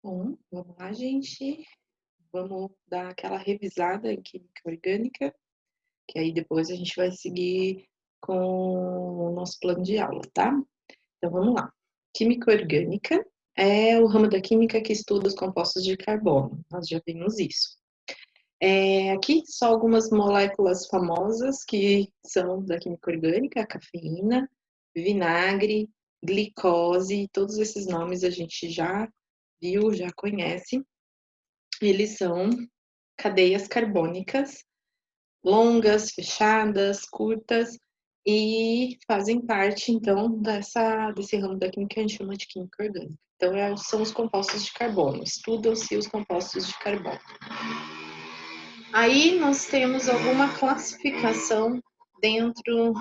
Bom, vamos lá, gente. Vamos dar aquela revisada em química orgânica, que aí depois a gente vai seguir com o nosso plano de aula, tá? Então vamos lá. Química orgânica é o ramo da química que estuda os compostos de carbono. Nós já vimos isso. Aqui só algumas moléculas famosas que são da química orgânica: a cafeína, vinagre, glicose, todos esses nomes a gente já viu, já conhece. Eles são cadeias carbônicas longas, fechadas, curtas e fazem parte, então, desse ramo da química que a gente chama de química orgânica. Então, são os compostos de carbono, estudam-se os compostos de carbono. Aí nós temos alguma classificação dentro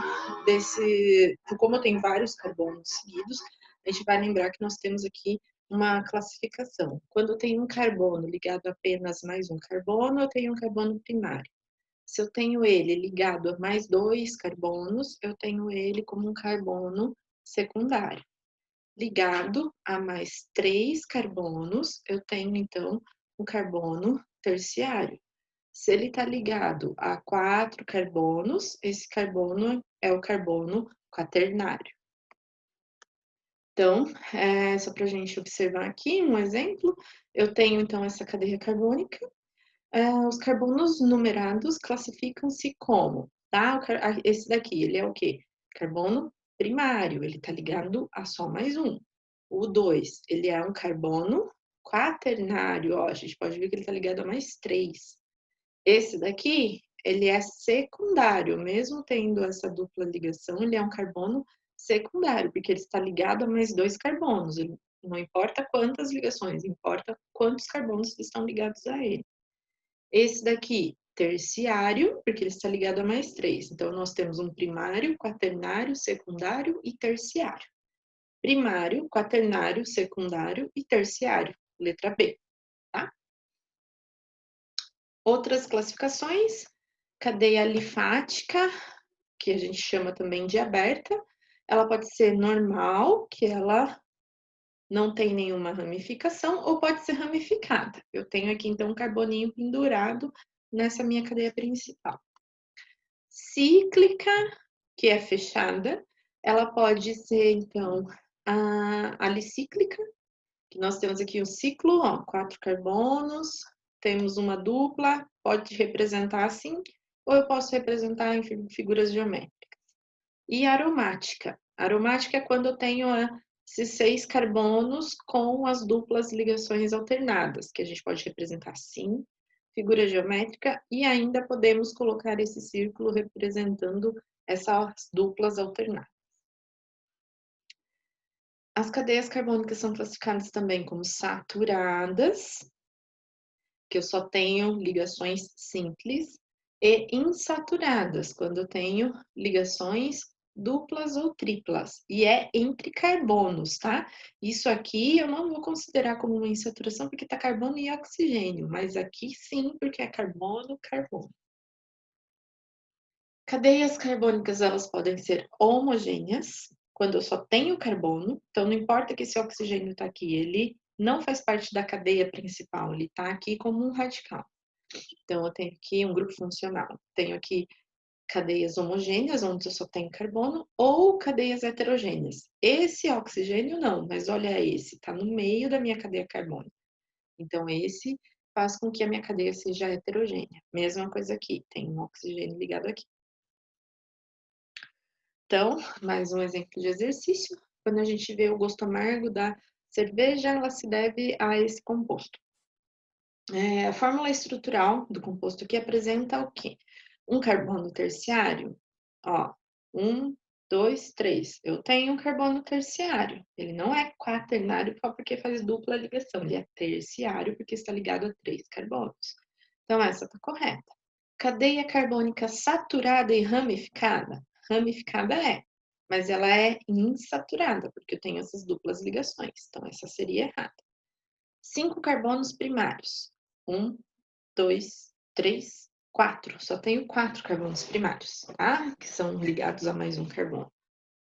como tem vários carbonos seguidos, a gente vai lembrar que nós temos aqui uma classificação. Quando tem um carbono ligado a apenas mais um carbono, eu tenho um carbono primário. Se eu tenho ele ligado a mais dois carbonos, eu tenho ele como um carbono secundário. Ligado a mais três carbonos, eu tenho então um carbono terciário. Se ele está ligado a 4 carbonos, esse carbono é o carbono quaternário. Então, só para a gente observar aqui um exemplo, eu tenho então essa cadeia carbônica. Os carbonos numerados classificam-se como, tá? Esse daqui, ele é o quê? Carbono primário, ele está ligado a só mais um. O 2, ele é um carbono quaternário, ó, a gente pode ver que ele está ligado a mais 3. Esse daqui, ele é secundário, mesmo tendo essa dupla ligação, ele é um carbono secundário, porque ele está ligado a mais dois carbonos. Não importa quantas ligações, importa quantos carbonos estão ligados a ele. Esse daqui, terciário, porque ele está ligado a mais três. Então, nós temos um primário, quaternário, secundário e terciário. Primário, quaternário, secundário e terciário. Letra B, tá? Outras classificações, cadeia alifática, que a gente chama também de aberta, ela pode ser normal, que ela não tem nenhuma ramificação, ou pode ser ramificada. Eu tenho aqui, então, um carboninho pendurado nessa minha cadeia principal. Cíclica, que é fechada, ela pode ser, então, a alicíclica, que nós temos aqui um ciclo, ó, 4 carbonos, temos uma dupla, pode representar assim, ou eu posso representar em figuras geométricas. E aromática. Aromática é quando eu tenho esses 6 carbonos com as duplas ligações alternadas, que a gente pode representar assim, figura geométrica, e ainda podemos colocar esse círculo representando essas duplas alternadas. As cadeias carbônicas são classificadas também como saturadas, que eu só tenho ligações simples, e insaturadas, quando eu tenho ligações duplas ou triplas, e é entre carbonos, tá? Isso aqui eu não vou considerar como uma insaturação, porque tá carbono e oxigênio, mas aqui sim, porque é carbono, carbono. Cadeias carbônicas, elas podem ser homogêneas, quando eu só tenho carbono, então não importa que esse oxigênio está aqui, ele não faz parte da cadeia principal, ele está aqui como um radical. Então, eu tenho aqui um grupo funcional. Tenho aqui cadeias homogêneas, onde eu só tenho carbono, ou cadeias heterogêneas. Esse oxigênio não, mas olha esse, está no meio da minha cadeia carbônica. Então, esse faz com que a minha cadeia seja heterogênea. Mesma coisa aqui, tem um oxigênio ligado aqui. Então, mais um exemplo de exercício. Quando a gente vê o gosto amargo da cerveja, ela se deve a esse composto. A fórmula estrutural do composto aqui apresenta o quê? Um carbono terciário, ó, 1, 2, 3. Eu tenho um carbono terciário. Ele não é quaternário só porque faz dupla ligação, ele é terciário porque está ligado a 3 carbonos. Então, essa está correta. Cadeia carbônica saturada e ramificada? Ramificada é, mas ela é insaturada, porque eu tenho essas duplas ligações. Então, essa seria errada. 5 carbonos primários. 1, 2, 3, 4. Só tenho 4 carbonos primários, tá? Que são ligados a mais um carbono.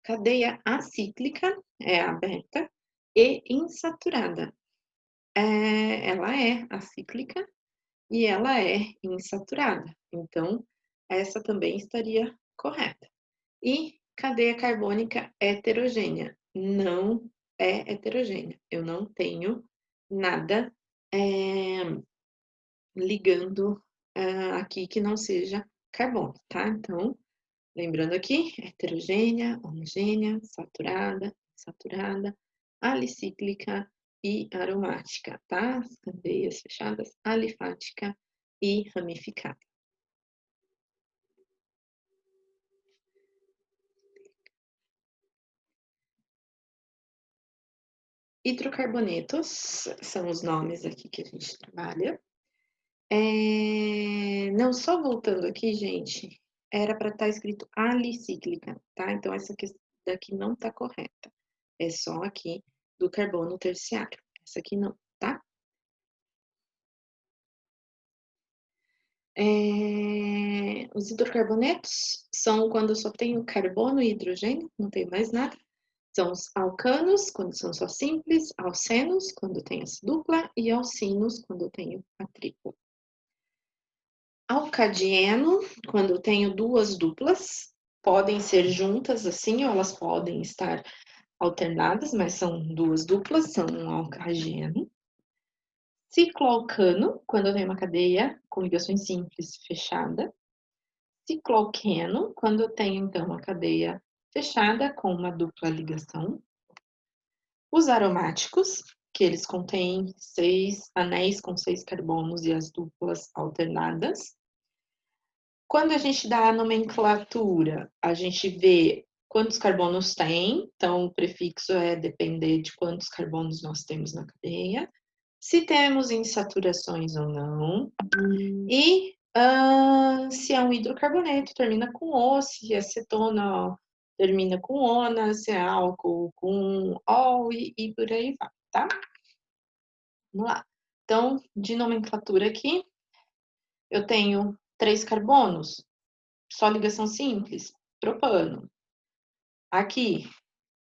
Cadeia acíclica é aberta e insaturada. ela é acíclica e ela é insaturada, então essa também estaria correta. E cadeia carbônica heterogênea, não é heterogênea, eu não tenho nada, ligando, aqui que não seja carbono, tá. Então, lembrando aqui, heterogênea, homogênea, saturada, insaturada, alicíclica e aromática, tá. As cadeias fechadas, alifática e ramificada. Hidrocarbonetos são os nomes aqui que a gente trabalha. Não, só voltando aqui, gente, era para estar escrito alicíclica, tá? Então essa daqui não está correta. É só aqui do carbono terciário. Essa aqui não, tá? Os hidrocarbonetos são quando eu só tenho carbono e hidrogênio, não tem mais nada. São os alcanos, quando são só simples, alcenos, quando tem essa dupla, e alcinos, quando eu tenho a tripla. Alcadieno, quando eu tenho duas duplas, podem ser juntas assim, ou elas podem estar alternadas, mas são duas duplas, são um alcadieno. Cicloalcano, quando eu tenho uma cadeia com ligações simples fechada. Cicloalqueno, quando eu tenho, então, uma cadeia fechada com uma dupla ligação. Os aromáticos, que eles contêm 6 anéis com 6 carbonos e as duplas alternadas. Quando a gente dá a nomenclatura, a gente vê quantos carbonos tem, então o prefixo é depender de quantos carbonos nós temos na cadeia, se temos insaturações ou não, e se é um hidrocarboneto, termina com O, se é cetona, termina com ona, se é álcool com ol e por aí vai, tá? Vamos lá. Então, de nomenclatura aqui, eu tenho 3 carbonos, só ligação simples, propano. Aqui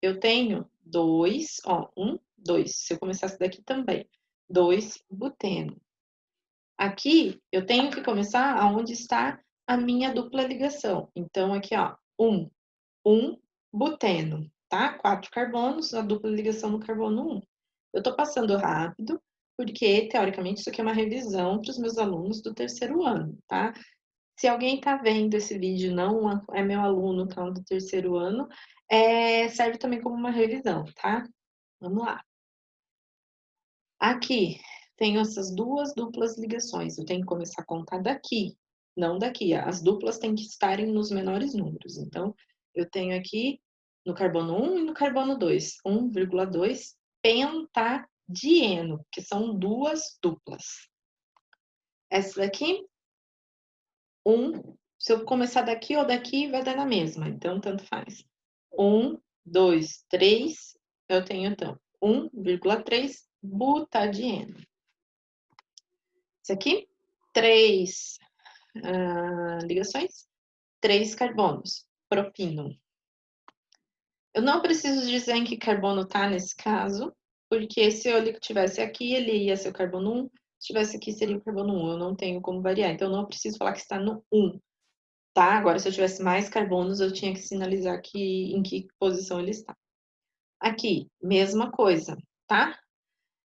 eu tenho 2, ó, 1, 2. Se eu começasse daqui também, 2 buteno. Aqui eu tenho que começar aonde está a minha dupla ligação. Então, aqui, ó, 1 buteno, tá? 4 carbonos, a dupla ligação no carbono 1. Eu tô passando rápido, porque, teoricamente, isso aqui é uma revisão para os meus alunos do terceiro ano, tá? Se alguém está vendo esse vídeo, não é meu aluno, tá, do terceiro ano, serve também como uma revisão, tá? Vamos lá. Aqui, tenho essas duas duplas ligações, eu tenho que começar a contar daqui, não daqui. As duplas têm que estarem nos menores números. Então, eu tenho aqui no carbono 1 e no carbono 2, 1,2 pentadieno, que são duas duplas. Essa daqui, 1, se eu começar daqui ou daqui, vai dar na mesma, então tanto faz. 1, 2, 3, eu tenho então 1,3 butadieno. Isso aqui, 3 ligações, 3 carbonos, propino. Eu não preciso dizer em que carbono tá nesse caso, porque se eu tivesse aqui, ele ia ser o carbono 1, se tivesse aqui, seria o carbono 1, eu não tenho como variar, então eu não preciso falar que está no 1. Tá? Agora, se eu tivesse mais carbonos, eu tinha que sinalizar aqui em que posição ele está. Aqui, mesma coisa, tá?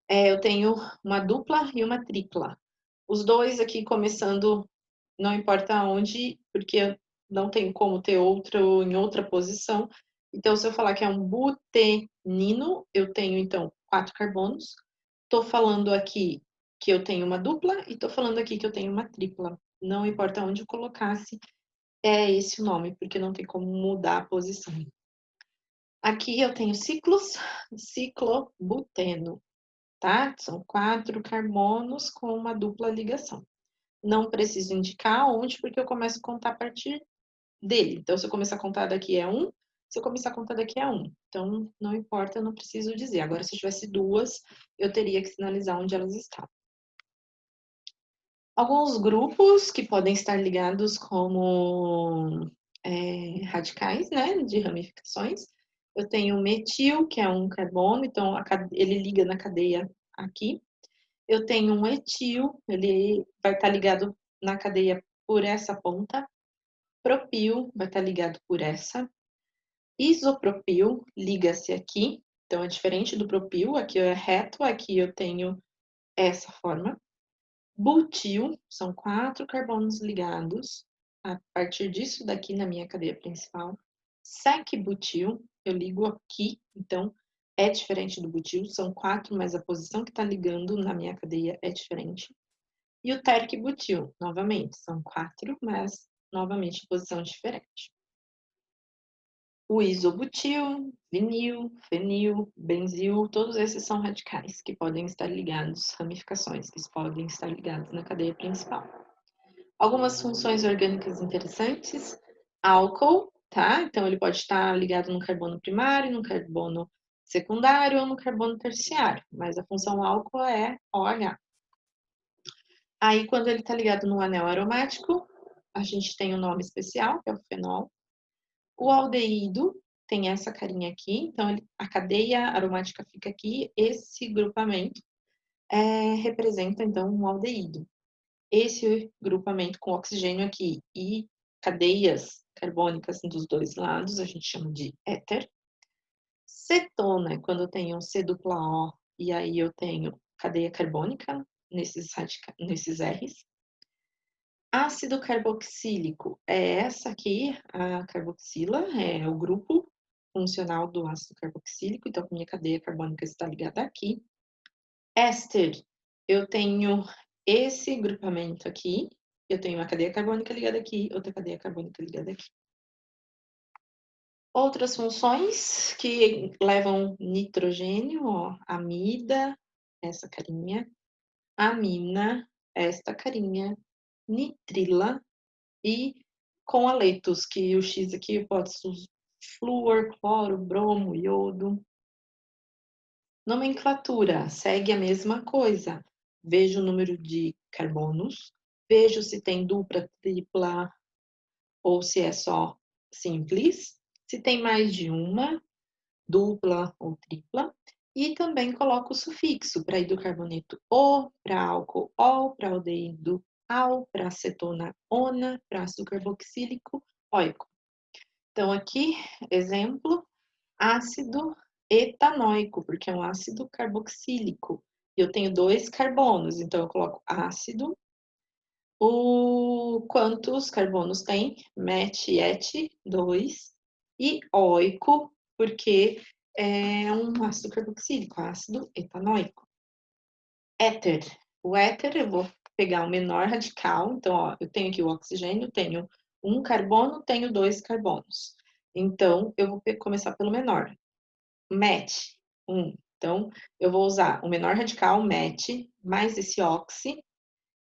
Eu tenho uma dupla e uma tripla. Os dois aqui começando, não importa onde, porque não tem como ter outro em outra posição. Então, se eu falar que é um butenino, eu tenho, então, 4 carbonos. Estou falando aqui que eu tenho uma dupla e estou falando aqui que eu tenho uma tripla. Não importa onde eu colocasse, é esse o nome, porque não tem como mudar a posição. Aqui eu tenho ciclos, ciclobuteno, tá? São 4 carbonos com uma dupla ligação. Não preciso indicar onde, porque eu começo a contar a partir dele. Então, se eu começar a contar daqui é 1, se eu começar a contar daqui é 1. Então, não importa, eu não preciso dizer. Agora, se eu tivesse duas, eu teria que sinalizar onde elas estão. Alguns grupos que podem estar ligados como radicais, né, de ramificações. Eu tenho metil, que é um carbono, então ele liga na cadeia aqui. Eu tenho um etil, ele vai estar ligado na cadeia por essa ponta. Propil vai estar ligado por essa. Isopropil liga-se aqui, então é diferente do propil, aqui é reto, aqui eu tenho essa forma. Butil, são 4 carbonos ligados, a partir disso daqui na minha cadeia principal. Sec-butil, eu ligo aqui, então é diferente do butil, são 4, mas a posição que está ligando na minha cadeia é diferente. E o terc-butil, novamente, são 4, mas novamente posição diferente. O isobutil, vinil, fenil, benzil, todos esses são radicais que podem estar ligados, ramificações que podem estar ligadas na cadeia principal. Algumas funções orgânicas interessantes, álcool, tá? Então ele pode estar ligado no carbono primário, no carbono secundário ou no carbono terciário, mas a função álcool é OH. Aí quando ele está ligado no anel aromático, a gente tem um nome especial, que é o fenol. O aldeído tem essa carinha aqui, então a cadeia aromática fica aqui, esse grupamento representa então um aldeído. Esse grupamento com oxigênio aqui e cadeias carbônicas dos dois lados, a gente chama de éter. Cetona, quando eu tenho C dupla O, e aí eu tenho cadeia carbônica nesses R's. Ácido carboxílico é essa aqui, a carboxila, é o grupo funcional do ácido carboxílico, então minha cadeia carbônica está ligada aqui. Éster, eu tenho esse grupamento aqui, eu tenho uma cadeia carbônica ligada aqui, outra cadeia carbônica ligada aqui. Outras funções que levam nitrogênio, ó, amida, essa carinha, amina, esta carinha, nitrila, e com haletos, que o X aqui pode ser flúor, cloro, bromo, iodo. Nomenclatura, segue a mesma coisa. Vejo o número de carbonos, vejo se tem dupla, tripla ou se é só simples, se tem mais de uma, dupla ou tripla, e também coloco o sufixo para hidrocarboneto O, para álcool O, para aldeído al, para acetona ona, para ácido carboxílico oico. Então aqui, exemplo, ácido etanóico, porque é um ácido carboxílico. Eu tenho 2 carbonos, então eu coloco ácido. Quantos carbonos tem? Met, et, 2. E oico, porque é um ácido carboxílico, ácido etanóico. Éter. O éter, eu vou pegar o menor radical. Então, ó, eu tenho aqui o oxigênio, tenho um carbono, tenho 2 carbonos. Então, eu vou começar pelo menor. Met, 1. Então, eu vou usar o menor radical, met, mais esse oxi,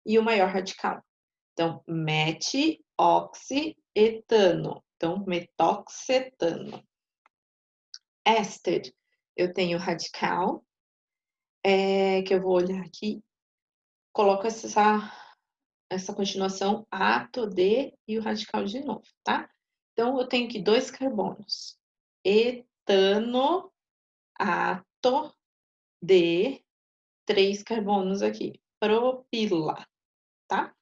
e o maior radical. Então, metoxetano. Então, metoxetano. Éster, eu tenho radical, que eu vou olhar aqui, coloco essa continuação ato de e o radical de novo, tá? Então, eu tenho aqui 2 carbonos. Etano, ato de 3 carbonos aqui. Propila, tá?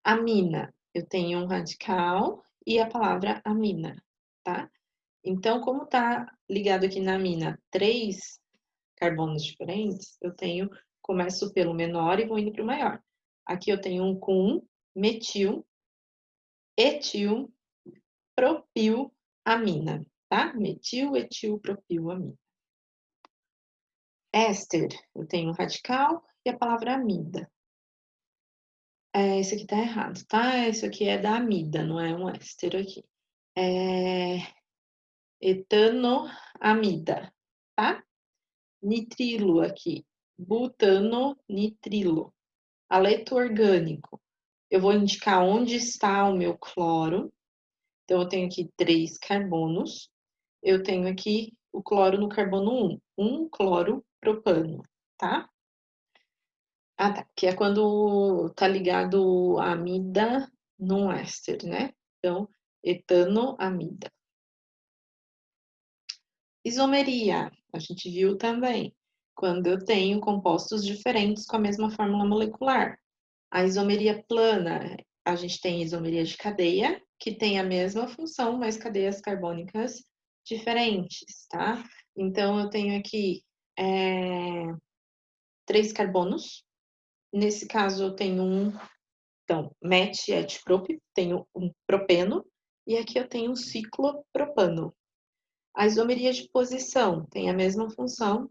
Amina, eu tenho um radical e a palavra amina, tá? Então, como tá ligado aqui na amina 3 carbonos diferentes, começo pelo menor e vou indo para o maior. Aqui eu tenho um com metil, etil, propil, amina, tá? Metil, etil, propil, amina. Éster, eu tenho um radical e a palavra amida. Esse aqui tá errado, tá? Isso aqui é da amida, não é um éster aqui. Etanoamida, tá? Nitrilo aqui, butano-nitrilo. Aleto orgânico. Eu vou indicar onde está o meu cloro. Então, eu tenho aqui 3 carbonos. Eu tenho aqui o cloro no carbono 1, cloro propano, tá? Ah, tá. Que é quando tá ligado a amida num éster, né? Então, etanoamida. Isomeria, a gente viu também. quando eu tenho compostos diferentes com a mesma fórmula molecular. A isomeria plana, a gente tem isomeria de cadeia, que tem a mesma função, mas cadeias carbônicas diferentes, tá? Então, eu tenho aqui 3 carbonos. Nesse caso, eu tenho então, met et prop, tenho um propeno, e aqui eu tenho um ciclopropano. A isomeria de posição tem a mesma função,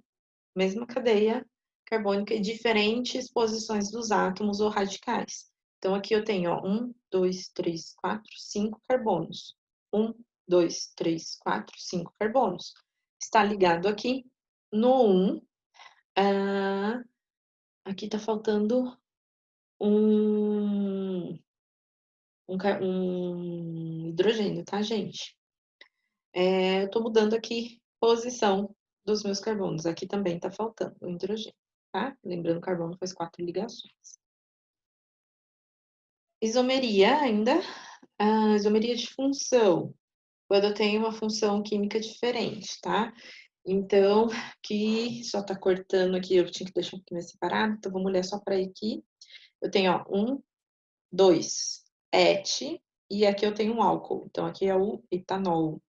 mesma cadeia carbônica e diferentes posições dos átomos ou radicais. Então, aqui eu tenho 1, 2, 3, 4, 5 carbonos. 1, 2, 3, 4, 5 carbonos. Está ligado aqui no 1. Aqui está faltando um hidrogênio, tá, gente? Eu estou mudando aqui posição dos meus carbonos. Aqui também está faltando o hidrogênio, tá? Lembrando, o carbono faz 4 ligações. Isomeria ainda, isomeria de função, quando eu tenho uma função química diferente, tá? Então, aqui só tá cortando aqui, eu tinha que deixar um pouquinho mais separado, então vamos olhar só para aqui. Eu tenho, ó, 1, 2, et, e aqui eu tenho um álcool, então aqui é o etanol.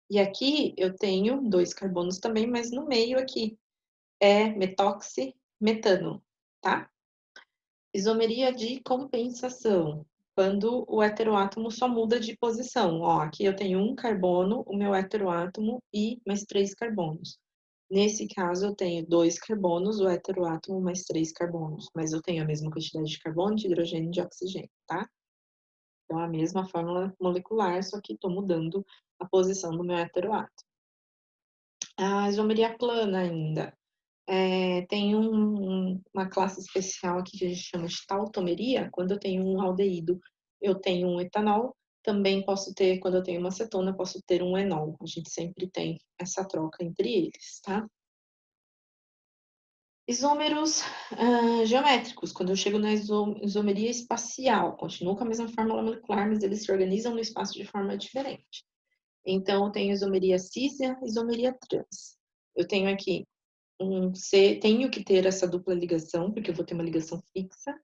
E aqui eu tenho 2 carbonos também, mas no meio aqui é metoximetano, tá? Isomeria de compensação, quando o heteroátomo só muda de posição. Ó, aqui eu tenho um carbono, o meu heteroátomo e mais 3 carbonos. Nesse caso, eu tenho 2 carbonos, o heteroátomo mais 3 carbonos, mas eu tenho a mesma quantidade de carbono, de hidrogênio e de oxigênio, tá? Então, a mesma fórmula molecular, só que estou mudando a posição do meu heteroátomo. A isomeria plana ainda. Tem uma classe especial aqui que a gente chama de tautomeria, quando eu tenho um aldeído, eu tenho um etanol, também posso ter, quando eu tenho uma acetona, posso ter um enol. A gente sempre tem essa troca entre eles, tá? Isômeros geométricos, quando eu chego na isomeria espacial, continuo com a mesma fórmula molecular, mas eles se organizam no espaço de forma diferente. Então, eu tenho isomeria cis e a isomeria trans. Eu tenho aqui tenho que ter essa dupla ligação, porque eu vou ter uma ligação fixa,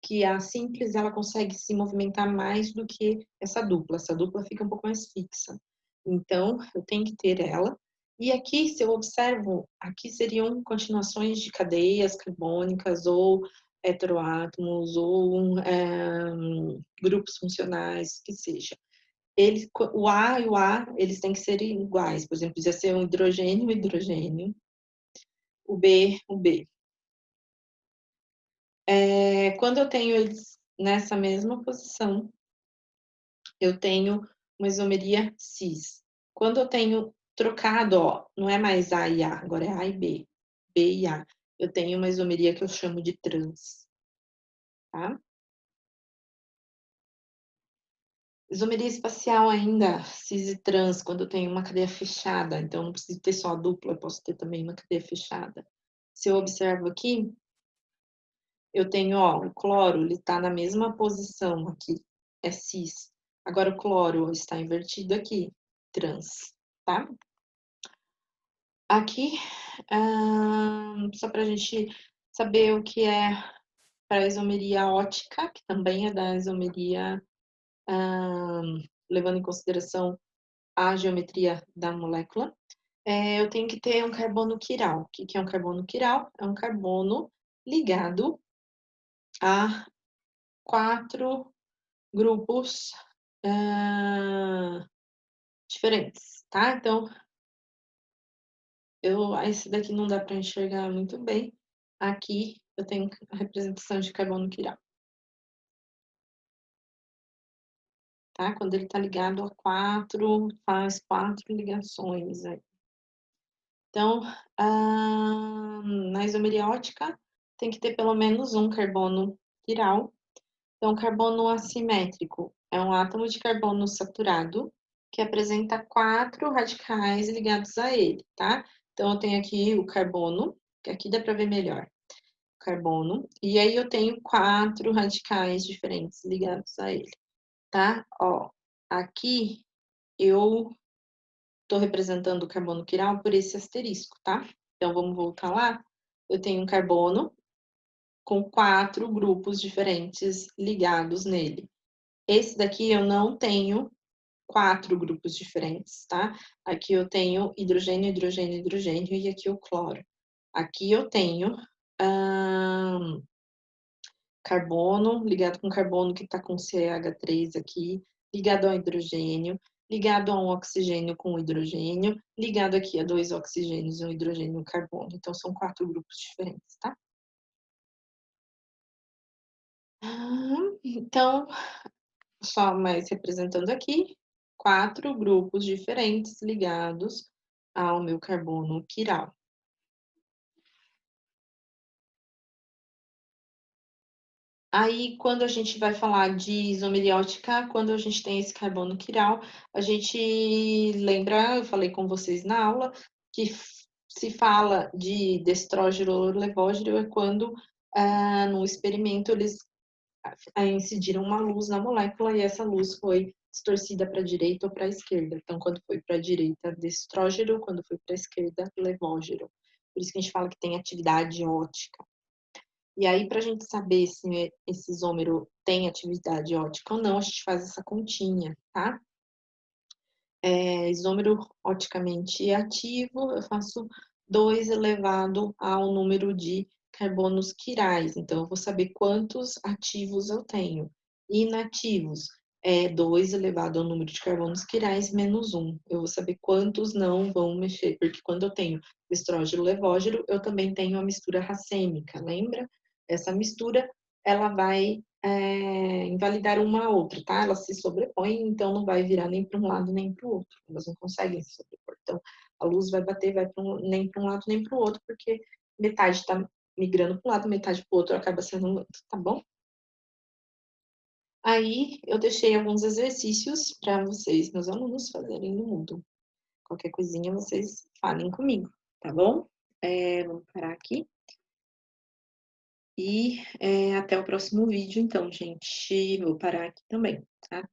que a simples ela consegue se movimentar mais do que essa dupla. Essa dupla fica um pouco mais fixa. Então, eu tenho que ter ela. E aqui, se eu observo, aqui seriam continuações de cadeias carbônicas ou heteroátomos ou grupos funcionais, que seja. O A e o A, eles têm que ser iguais. Por exemplo, precisa ser um hidrogênio, hidrogênio, o B, o B. Quando eu tenho eles nessa mesma posição, eu tenho uma isomeria cis. Quando eu tenho trocado, ó, não é mais A e A, agora é A e B, B e A. Eu tenho uma isomeria que eu chamo de trans, tá? Isomeria espacial ainda, cis e trans, quando eu tenho uma cadeia fechada, então não preciso ter só a dupla, eu posso ter também uma cadeia fechada. Se eu observo aqui, eu tenho, ó, o cloro, ele tá na mesma posição aqui, é cis. Agora o cloro está invertido aqui, trans, tá? Aqui, só pra gente saber o que é para a isomeria ótica, que também é da isomeria, levando em consideração a geometria da molécula, eu tenho que ter um carbono quiral. O que é um carbono quiral? É um carbono ligado a 4 grupos diferentes, tá? Então, esse daqui não dá para enxergar muito bem. Aqui eu tenho a representação de carbono quiral, tá? Quando ele está ligado a 4, faz 4 ligações aí. Então, na isomeria ótica, tem que ter pelo menos um carbono quiral. Então, carbono assimétrico é um átomo de carbono saturado que apresenta 4 radicais ligados a ele, tá? Então, eu tenho aqui o carbono, que aqui dá para ver melhor, carbono, e aí eu tenho 4 radicais diferentes ligados a ele, tá? Ó, aqui eu estou representando o carbono quiral por esse asterisco, tá? Então, vamos voltar lá. eu tenho um carbono com 4 grupos diferentes ligados nele. Esse daqui eu não tenho 4 grupos diferentes, tá? Aqui eu tenho hidrogênio, hidrogênio, hidrogênio e aqui o cloro. Aqui eu tenho, carbono ligado com carbono que está com CH3 aqui, ligado ao hidrogênio, ligado a um oxigênio com hidrogênio, ligado aqui a 2 oxigênios e um hidrogênio e um carbono. Então são 4 grupos diferentes, tá? Então, só mais representando aqui, 4 grupos diferentes ligados ao meu carbono quiral. Aí, quando a gente vai falar de isomeriótica, quando a gente tem esse carbono quiral, a gente lembra, eu falei com vocês na aula, que se fala de destrógeno ou levógeno é quando, no experimento, eles incidiram uma luz na molécula e essa luz foi distorcida para a direita ou para a esquerda. Então, quando foi para a direita, destrógeno, quando foi para a esquerda, levógeno. Por isso que a gente fala que tem atividade ótica. E aí, para a gente saber se esse isômero tem atividade ótica ou não, a gente faz essa continha, tá? Isômero oticamente ativo, eu faço 2 elevado ao número de carbonos quirais. Então, eu vou saber quantos ativos eu tenho. Inativos, 2 elevado ao número de carbonos quirais menos 1. Eu vou saber quantos não vão mexer, porque quando eu tenho estrógeno levógeno, eu também tenho a mistura racêmica, lembra? Essa mistura, ela vai invalidar uma a outra, tá? Elas se sobrepõem, então não vai virar nem para um lado nem para o outro. Elas não conseguem se sobrepor. Então, a luz vai bater, vai nem para um lado nem para o outro, porque metade está migrando para um lado, metade para o outro, acaba sendo lento, tá bom? Aí, eu deixei alguns exercícios para vocês, meus alunos, fazerem no Moodle. Qualquer coisinha, vocês falem comigo, tá bom? Vamos parar aqui. E até o próximo vídeo, então, gente. Vou parar aqui também, tá?